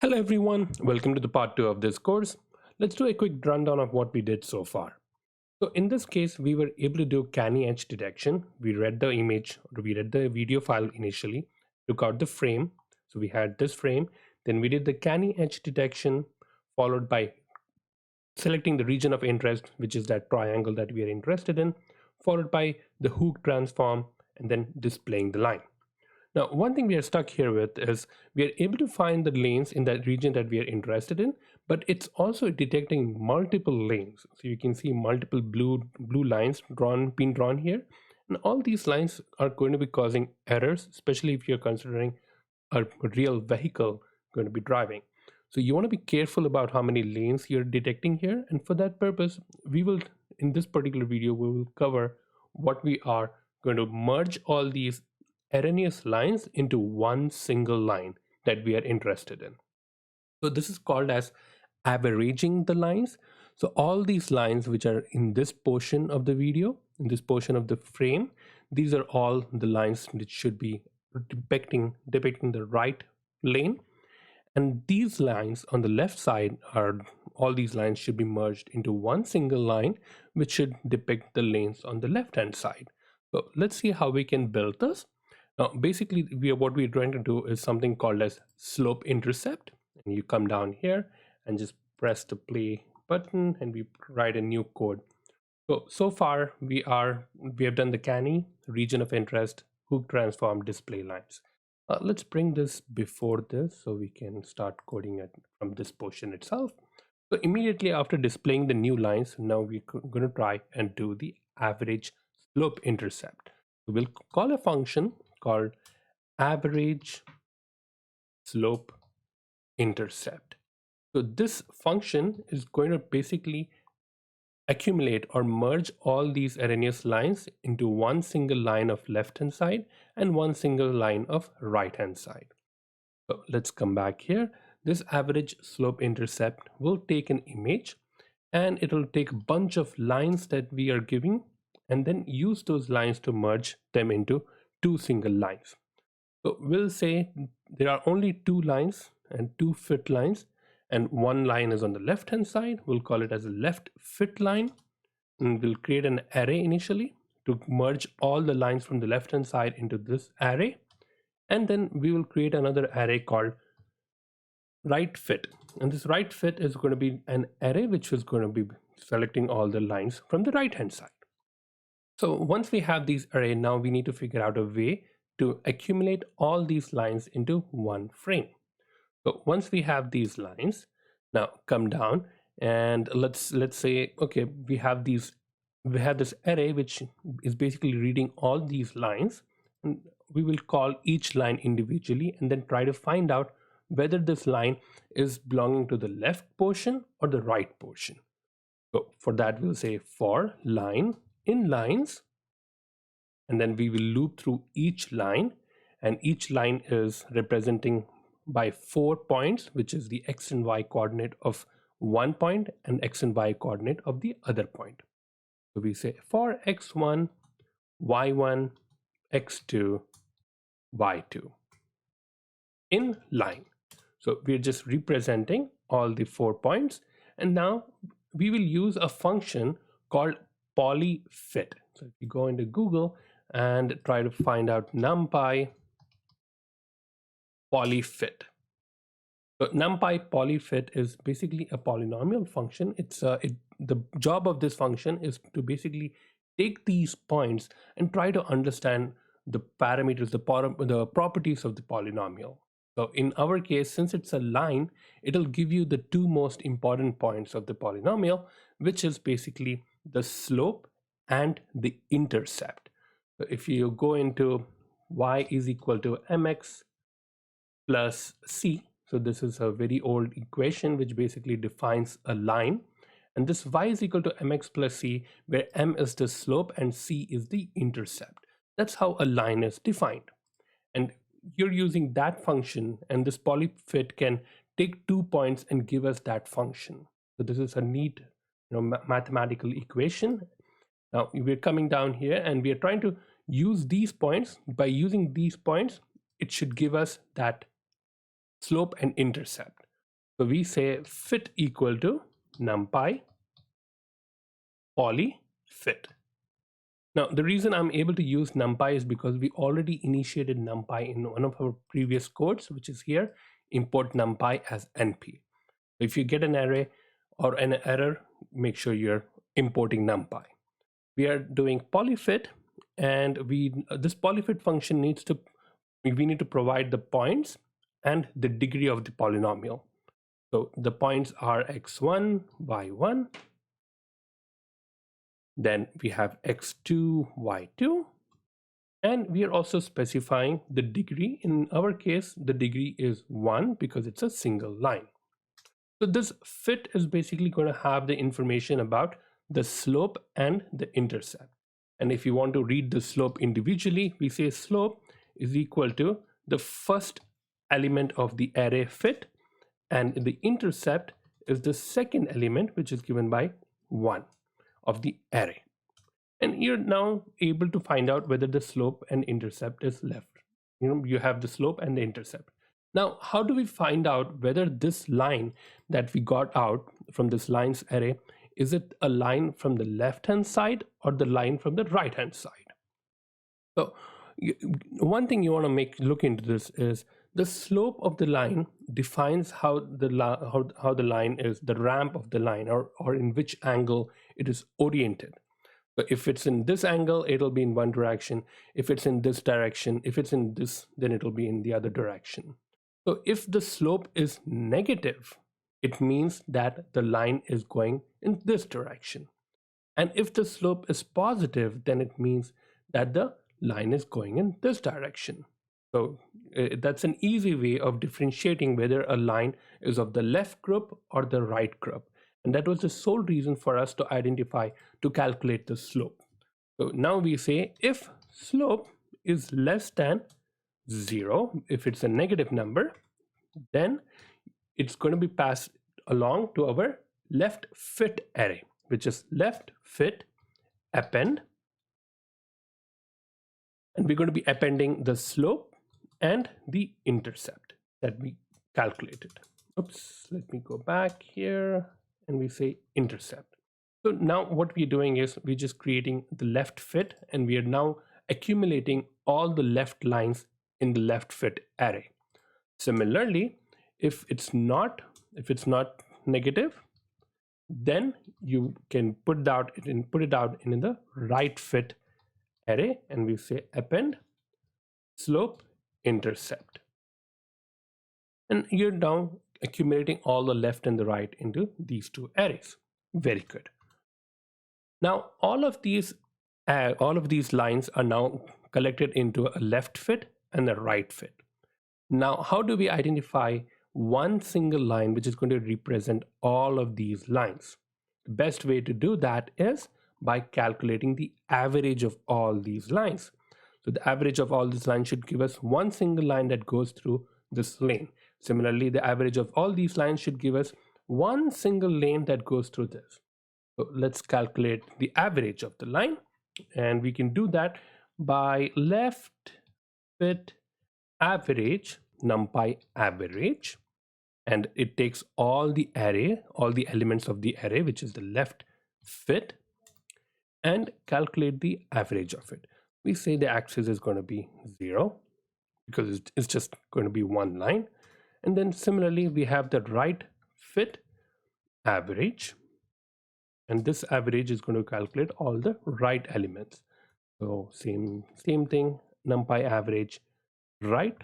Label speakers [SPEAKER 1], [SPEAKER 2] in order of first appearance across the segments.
[SPEAKER 1] Hello everyone, welcome to the part 2 of this course. Let's do a quick rundown of what we did so far. So in this case, we were able to do canny edge detection. We read the image, or we read the video file initially, took out the frame. So we had this frame, then we did the canny edge detection, followed by selecting the region of interest, which is that triangle that we are interested in, followed by the hook transform, and then displaying the line. Now, one thing we are stuck here with is we are able to find the lanes in that region that we are interested in, but it's also detecting multiple lanes. So you can see multiple blue lines being drawn here. And all these lines are going to be causing errors, especially if you're considering a real vehicle going to be driving. So you want to be careful about how many lanes you're detecting here. And for that purpose, we will, in this particular video, we will cover what we are going to merge all these erroneous lines into one single line that we are interested in. So this is called as averaging the lines. So all these lines which are in this portion of the video, in this portion of the frame, these are all the lines which should be depicting the right lane. And these lines on the left side are all these lines should be merged into one single line, which should depict the lanes on the left hand side. So let's see how we can build this. Now, basically, what we're trying to do is something called as slope intercept. And you come down here and just press the play button and we write a new code. So far we have done the canny, region of interest, hook transform, display lines. Let's bring this before this so we can start coding it from this portion itself. So immediately after displaying the new lines, now we're going to try and do the average slope intercept. So we'll call a function called average slope intercept. So this function is going to basically accumulate or merge all these erroneous lines into one single line of left hand side and one single line of right hand side. So let's come back here. This average slope intercept will take an image and it will take a bunch of lines that we are giving and then use those lines to merge them into two single lines. So we'll say there are only two lines and two fit lines, and one line is on the left hand side. We'll call it as a left fit line, and we'll create an array initially to merge all the lines from the left hand side into this array, and then we will create another array called right fit, and this right fit is going to be an array which is going to be selecting all the lines from the right hand side. So once we have these array, now we need to figure out a way to accumulate all these lines into one frame. So once we have these lines, now come down and let's say, okay, we have this array which is basically reading all these lines, and we will call each line individually and then try to find out whether this line is belonging to the left portion or the right portion. So for that, we'll say for line in lines, and then we will loop through each line, and each line is representing by 4 points, which is the x and y coordinate of one point and x and y coordinate of the other point. So we say for x1, y1, x2, y2 in line. So we're just representing all the 4 points, and now we will use a function called Polyfit. So if you go into Google and try to find out NumPy Polyfit. So NumPy Polyfit is basically a polynomial function. The job of this function is to basically take these points and try to understand the parameters, the properties of the polynomial. So in our case, since it's a line, it'll give you the two most important points of the polynomial, which is basically the slope and the intercept. So if you go into y is equal to mx plus c, so this is a very old equation which basically defines a line, and this y is equal to mx plus c, where m is the slope and c is the intercept. That's how a line is defined, and you're using that function, and this polyfit can take 2 points and give us that function. So this is a neat mathematical equation. Now we're coming down here and we are trying to use these points. By using these points, it should give us that slope and intercept. So we say fit equal to numpy polyfit. Now, the reason I'm able to use numpy is because we already initiated numpy in one of our previous codes, which is here, import numpy as np. If you get an array or an error, make sure you're importing numpy. We are doing polyfit, and this polyfit function we need to provide the points and the degree of the polynomial. So the points are x1, y1, then we have x2, y2, and we are also specifying the degree. In our case, the degree is 1 because it's a single line. So this fit is basically going to have the information about the slope and the intercept. And if you want to read the slope individually, we say slope is equal to the first element of the array fit, and the intercept is the second element, which is given by 1 of the array. And you're now able to find out whether the slope and intercept is left. You have the slope and the intercept. Now, how do we find out whether this line that we got out from this lines array, is it a line from the left hand side or the line from the right hand side? So one thing you want to look into this is the slope of the line defines how the line is, the ramp of the line, or in which angle it is oriented. So if it's in this angle, it'll be in one direction. If it's in this direction, if it's in this, then it'll be in the other direction. So if the slope is negative, it means that the line is going in this direction. And if the slope is positive, then it means that the line is going in this direction. So that's an easy way of differentiating whether a line is of the left group or the right group. And that was the sole reason for us to identify, to calculate the slope. So now we say if slope is less than 0, if it's a negative number, then it's going to be passed along to our left fit array, which is left fit append. And we're going to be appending the slope and the intercept that we calculated. Oops, let me go back here, and we say intercept. So now what we're doing is we're just creating the left fit, and we are now accumulating all the left lines in the left fit array. Similarly, if it's not negative, then you can put it out in the right fit array, and we say append slope intercept. And you're now accumulating all the left and the right into these two arrays. Very good. Now all of these lines are now collected into a left fit and a right fit. Now, how do we identify one single line which is going to represent all of these lines? The best way to do that is by calculating the average of all these lines. So the average of all these lines should give us one single line that goes through this lane. Similarly, the average of all these lines should give us one single lane that goes through this. So let's calculate the average of the line, and we can do that by left fit average numpy average, and it takes all the elements of the array, which is the left fit, and calculate the average of it. We say the axis is going to be 0 because it's just going to be one line. And then similarly, we have the right fit average, and this average is going to calculate all the right elements. So same thing, numpy average right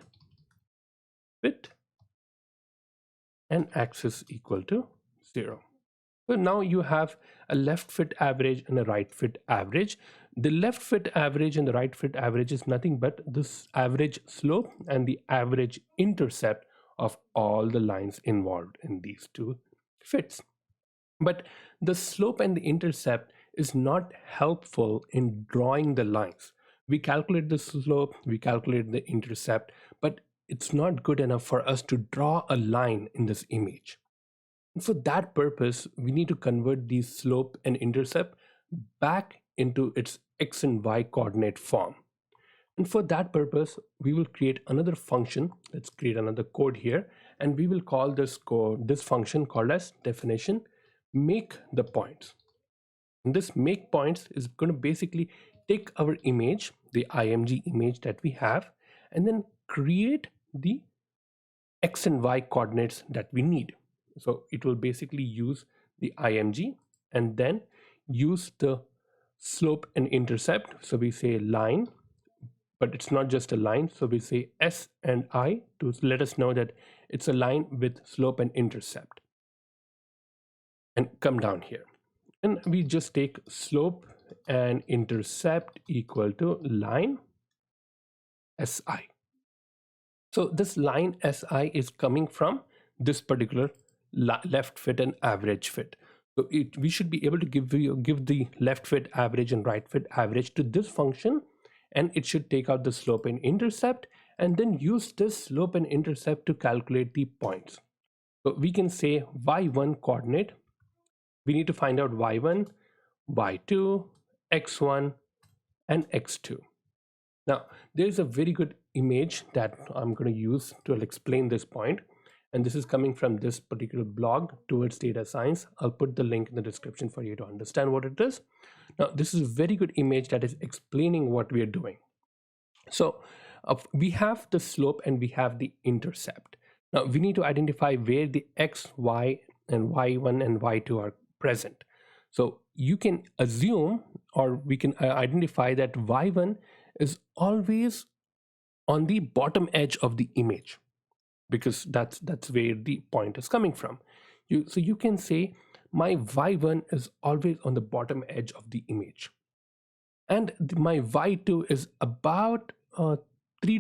[SPEAKER 1] fit and axis equal to 0. So now you have a left fit average and a right fit average. The left fit average and the right fit average is nothing but this average slope and the average intercept of all the lines involved in these two fits. But the slope and the intercept is not helpful in drawing the lines. We calculate the slope, we calculate the intercept, but it's not good enough for us to draw a line in this image. And for that purpose, we need to convert the slope and intercept back into its x and y coordinate form. And for that purpose, we will create another function. Let's create another code here, and we will call this function called as definition make the points. And this make points is going to basically take our image, the img image that we have, and then create the x and y coordinates that we need. So it will basically use the img and then use the slope and intercept. So we say line, but it's not just a line, so we say s and I to let us know that it's a line with slope and intercept. And come down here and we just take slope and intercept equal to line si. So this line si is coming from this particular left fit and average fit. So we should be able to give the left fit average and right fit average to this function, and it should take out the slope and intercept and then use this slope and intercept to calculate the points. So we can say y1 coordinate, we need to find out y1, y2, x1 and x2. Now there's a very good image that I'm going to use to explain this point, and this is coming from this particular blog towards data science. I'll put the link in the description for you to understand what it is. Now this is a very good image that is explaining what we are doing. So we have the slope and we have the intercept. Now we need to identify where the x, y and y1 and y2 are present. So you can assume, or we can identify that y1 is always on the bottom edge of the image, because that's where the point is coming from. So you can say my y1 is always on the bottom edge of the image, and my y2 is about 3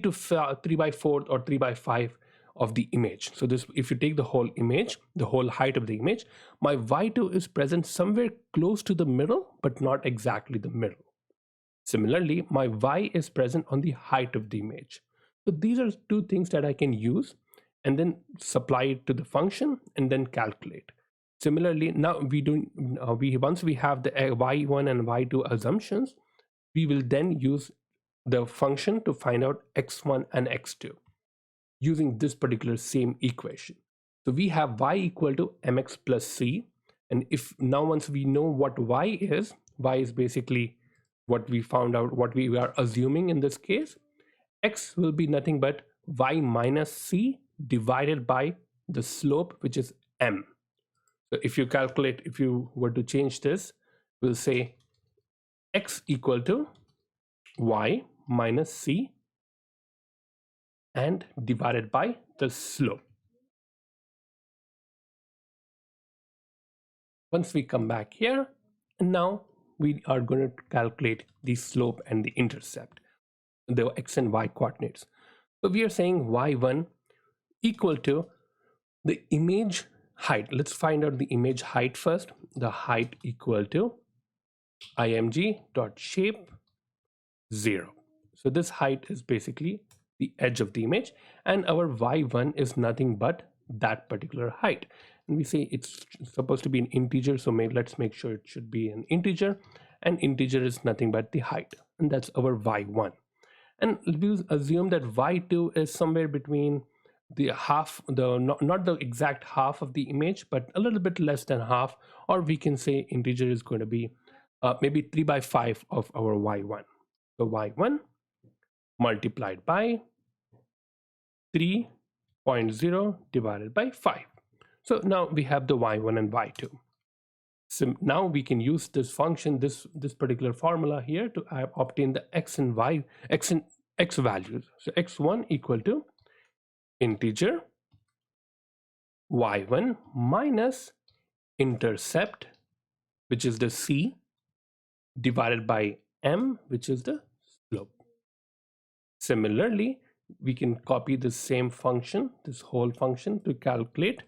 [SPEAKER 1] by 4 or 3 by 5 of the image. So this, if you take the whole image, the whole height of the image, my y2 is present somewhere close to the middle, but not exactly the middle. Similarly, my y is present on the height of the image. So these are two things that I can use and then supply it to the function and then calculate. Similarly, now once we have the y1 and y2 assumptions, we will then use the function to find out x1 and x2 using this particular same equation. So we have y equal to mx plus c, and if now once we know what y is basically what we found out, what we are assuming in this case. X will be nothing but y minus c divided by the slope, which is m. So if you calculate, if you were to change this, we'll say x equal to y minus c and divided by the slope. Once we come back here, and now we are going to calculate the slope and the intercept, the x and y coordinates. So we are saying y1 equal to the image height. Let's find out the image height first. The height equal to img dot shape 0. So this height is basically the edge of the image, and our y1 is nothing but that particular height. And we say it's supposed to be an integer, so let's make sure it should be an integer, and integer is nothing but the height, and that's our y1. And we'll assume that y2 is somewhere between the half, not the exact half of the image, but a little bit less than half, or we can say integer is going to be maybe 3 by 5 of our y1. So y1 multiplied by 3.0 divided by 5. So now we have the y1 and y2. So now we can use this function, this particular formula here, to obtain the x and y, x values. So x1 equal to integer y1 minus intercept, which is the c, divided by m, which is the slope. Similarly, we can copy the same function, this whole function, to calculate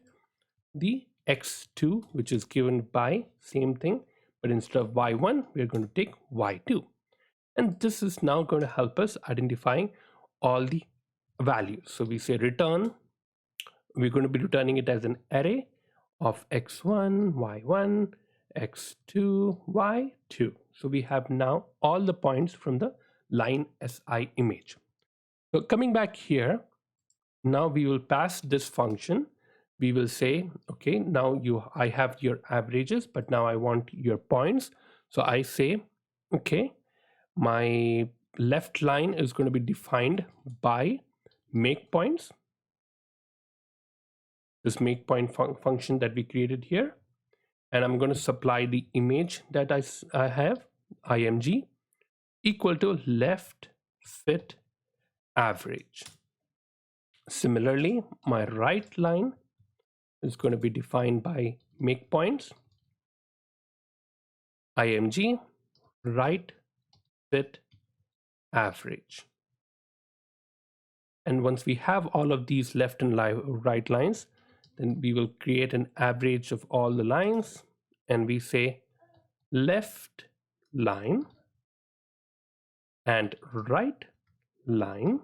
[SPEAKER 1] the x2, which is given by same thing, but instead of y1 we are going to take y2, and this is now going to help us identifying all the values. So we say return, we're going to be returning it as an array of x1, y1, x2, y2. So we have now all the points from the line si image. So coming back here, Now we will pass this function. We will say, okay, now I have your averages, but now I want your points. So I say, okay, my left line is going to be defined by make points, this make point function that we created here. And I'm going to supply the image that I have, img, equal to left fit average. Similarly, my right line is going to be defined by make points, img, right fit average. And once we have all of these left and right lines, then we will create an average of all the lines, and we say left line and right line,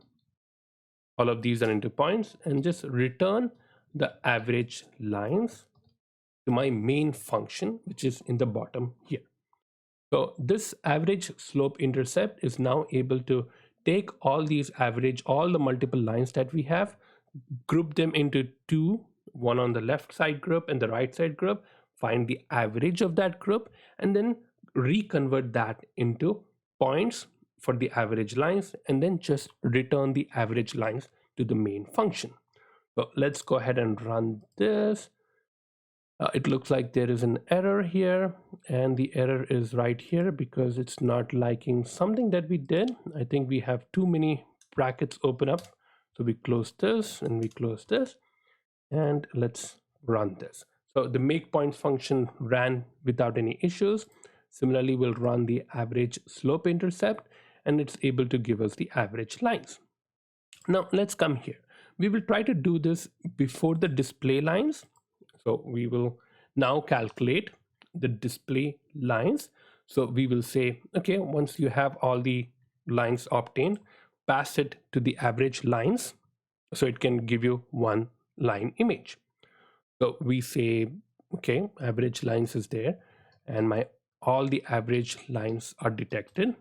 [SPEAKER 1] all of these are into points, and just return the average lines to my main function, which is in the bottom here. So this average slope intercept is now able to take all these average, all the multiple lines that we have, group them into two, one on the left side group and the right side group, find the average of that group, and then reconvert that into points for the average lines, and then just return the average lines to the main function. So let's go ahead and run this. It looks like there is an error here, and the error is right here because it's not liking something that we did. I think we have too many brackets open up. So we close this and we close this, and let's run this. So the make points function ran without any issues. Similarly, we'll run the average slope intercept, and it's able to give us the average lines. Now let's come here. We will try to do this before the display lines. So we will now calculate the display lines. So we will say, okay, once you have all the lines obtained, pass it to the average lines so it can give you one line image. So we say, okay, average lines is there, and all the average lines are detected,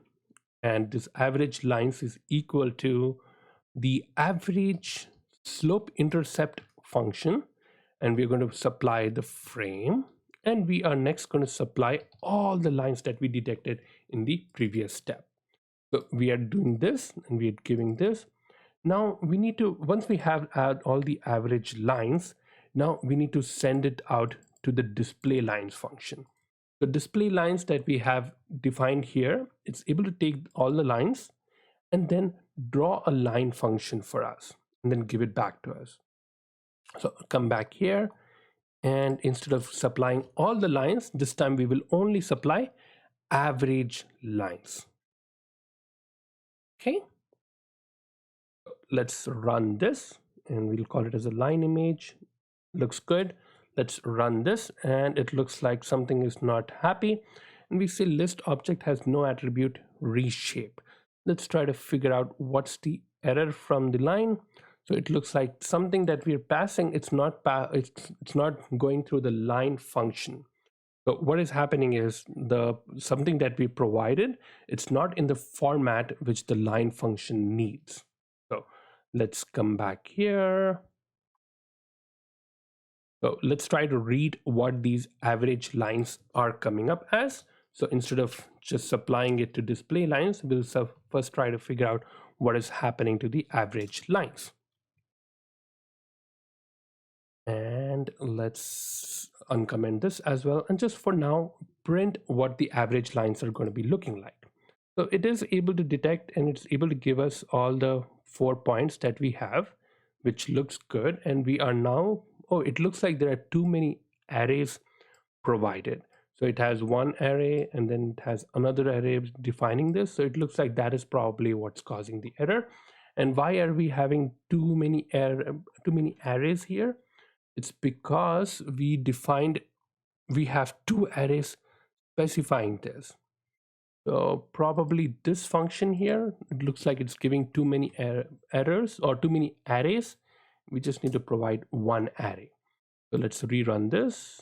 [SPEAKER 1] and this average lines is equal to the average slope intercept function, and we're going to supply the frame, and we are next going to supply all the lines that we detected in the previous step. So we are doing this and we are giving this. Now we need to, once we have all the average lines, now we need to send it out to the display lines function. The display lines that we have defined here, it's able to take all the lines and then draw a line function for us and then give it back to us. So come back here, and instead of supplying all the lines, this time we will only supply average lines. Okay, let's run this and we'll call it as a line image. Looks good. Let's run this, and it looks like something is not happy, and we say list object has no attribute reshape. Let's try to figure out what's the error from the line. So it looks like something that we're passing, it's not going through the line function. So what is happening is something that we provided, it's not in the format which the line function needs. So let's come back here. So let's try to read what these average lines are coming up as. So instead of just supplying it to display lines, we'll first try to figure out what is happening to the average lines. And let's uncomment this as well. And just for now, print what the average lines are going to be looking like. So it is able to detect, and it's able to give us all the 4 points that we have, which looks good. And we are now, oh, it looks like there are too many arrays provided. So it has one array and then it has another array defining this. So it looks like that is probably what's causing the error. And why are we having too many arrays here? It's because we have 2 arrays specifying this. So probably this function here, it looks like it's giving too many errors or too many arrays. We just need to provide one array. So let's rerun this,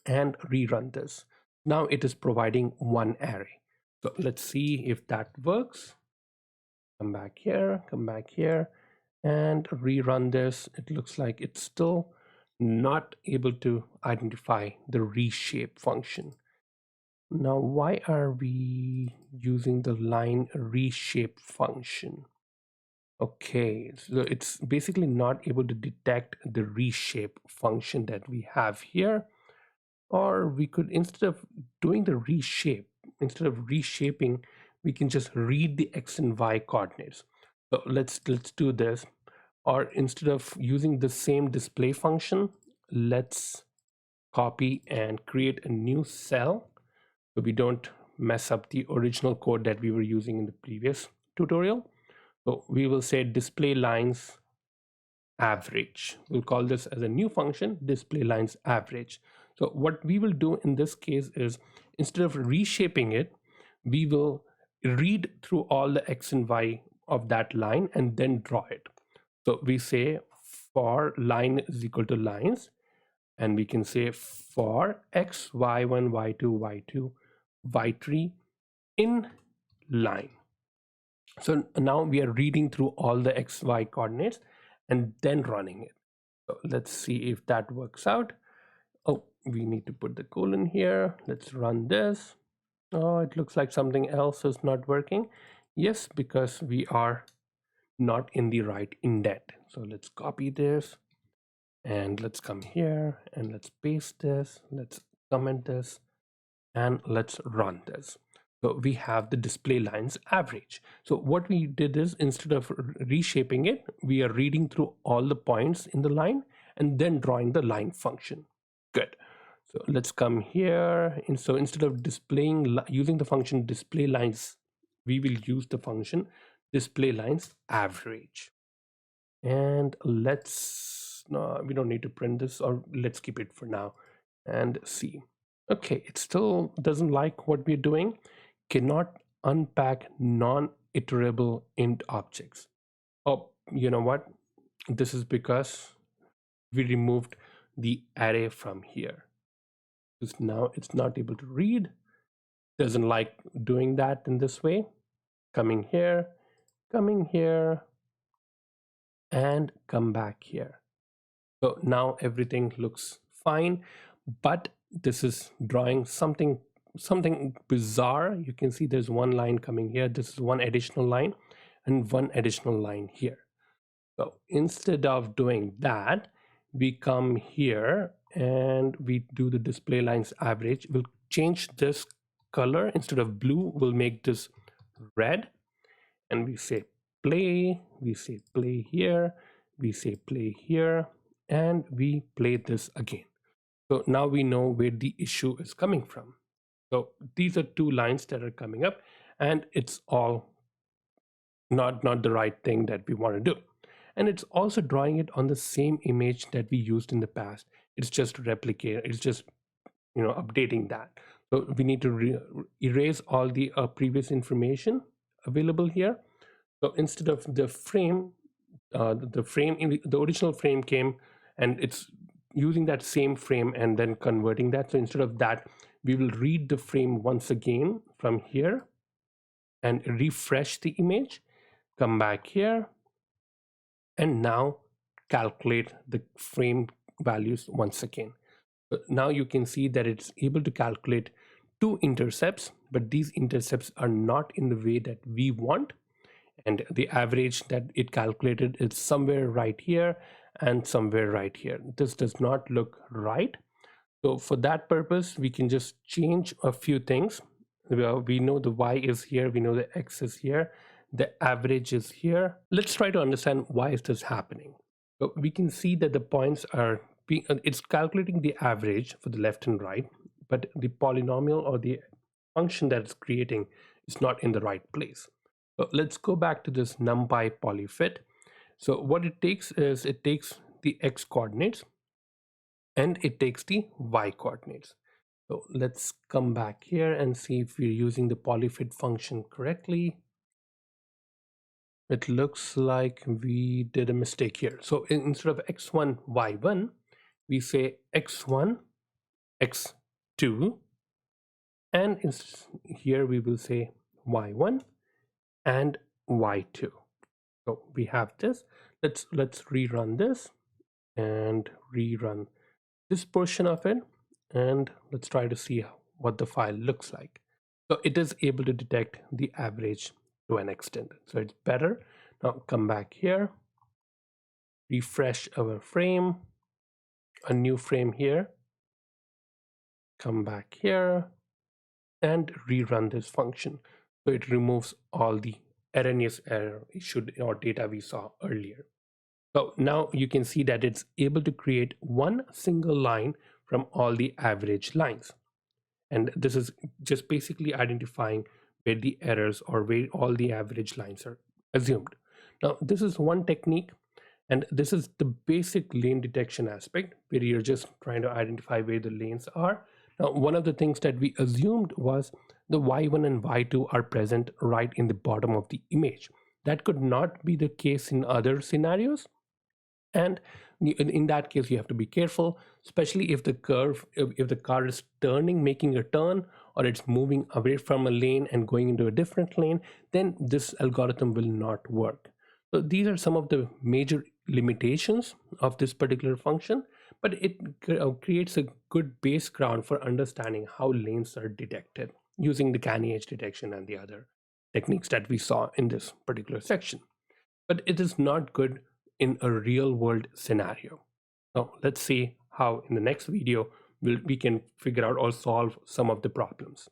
[SPEAKER 1] and rerun this. Now it is providing one array. So let's see if that works. come back here, and rerun this. It looks like it's still not able to identify the reshape function. Now, why are we using the line reshape function? Okay, so it's basically not able to detect the reshape function that we have here. Or we could, instead of doing the reshape, instead of reshaping, we can just read the x and y coordinates. So let's do this. Or instead of using the same display function, let's copy and create a new cell so we don't mess up the original code that we were using in the previous tutorial. So we will say display lines average. We'll call this as a new function, display lines average. So what we will do in this case is, instead of reshaping it, we will read through all the x and y of that line and then draw it. So we say for line is equal to lines, and we can say for x, y1, y2, y2, y3 in line. So now we are reading through all the x, y coordinates and then running it. So let's see if that works out. Oh, we need to put the colon here. Let's run this. Oh, it looks like something else is not working. Yes, because we are not in the right indent. So let's copy this and let's come here and let's paste this. Let's comment this and let's run this. So we have the display lines average. So what we did is, instead of reshaping it, we are reading through all the points in the line and then drawing the line function. Good. So let's come here. And so instead of using the function display lines, we will use the function display lines average. And let's, no, we don't need to print this, or let's keep it for now and see. Okay, it still doesn't like what we're doing. Cannot unpack non-iterable int objects. Oh, you know what? This is because we removed the array from here. Because now it's not able to read. Doesn't like doing that in this way. Coming here, and come back here. So now everything looks fine, but this is drawing something bizarre. You can see there's one line coming here. This is one additional line and one additional line here. So instead of doing that, we come here and we do the display lines average. We'll change this color. Instead of blue, we'll make this red, and we say play. We say play here. We say play here, and we play this again. So now we know where the issue is coming from. So these are two lines that are coming up, and it's all not the right thing that we want to do. And it's also drawing it on the same image that we used in the past. It's just replicate. It's just, you know, updating that. So we need to erase all the previous information available here. So instead of the frame, the original frame came, and it's using that same frame and then converting that. So instead of that, we will read the frame once again from here and refresh the image, come back here, and now calculate the frame values once again. So now you can see that it's able to calculate two intercepts, but these intercepts are not in the way that we want. And the average that it calculated is somewhere right here and somewhere right here. This does not look right. So for that purpose, we can just change a few things. We know the y is here, we know the x is here, the average is here. Let's try to understand why is this happening. So we can see that the points are it's calculating the average for the left and right, but the polynomial or the function that it's creating is not in the right place. So let's go back to this numpy polyfit. So what it takes is, it takes the x coordinates and it takes the y coordinates. So let's come back here and see if we're using the polyfit function correctly. It looks like we did a mistake here. So instead of x1, y1, we say x1, x2, and here we will say y1 and y2. So we have this. Let's rerun this and rerun this portion of it, and let's try to see what the file looks like. So it is able to detect the average to an extent, so it's better. Now come back here, refresh our frame, a new frame here, come back here and rerun this function. So it removes all the erroneous error issued or data we saw earlier. So now you can see that it's able to create one single line from all the average lines. And this is just basically identifying where the errors or where all the average lines are assumed. Now, this is one technique, and this is the basic lane detection aspect where you're just trying to identify where the lanes are. Now, one of the things that we assumed was the y1 and y2 are present right in the bottom of the image. That could not be the case in other scenarios. And in that case, you have to be careful, especially if the curve, if the car is turning, making a turn, or it's moving away from a lane and going into a different lane, then this algorithm will not work. So these are some of the major limitations of this particular function, but it creates a good base ground for understanding how lanes are detected using the canny edge detection and the other techniques that we saw in this particular section. But it is not good in a real world scenario. Now let's see how in the next video we can figure out or solve some of the problems.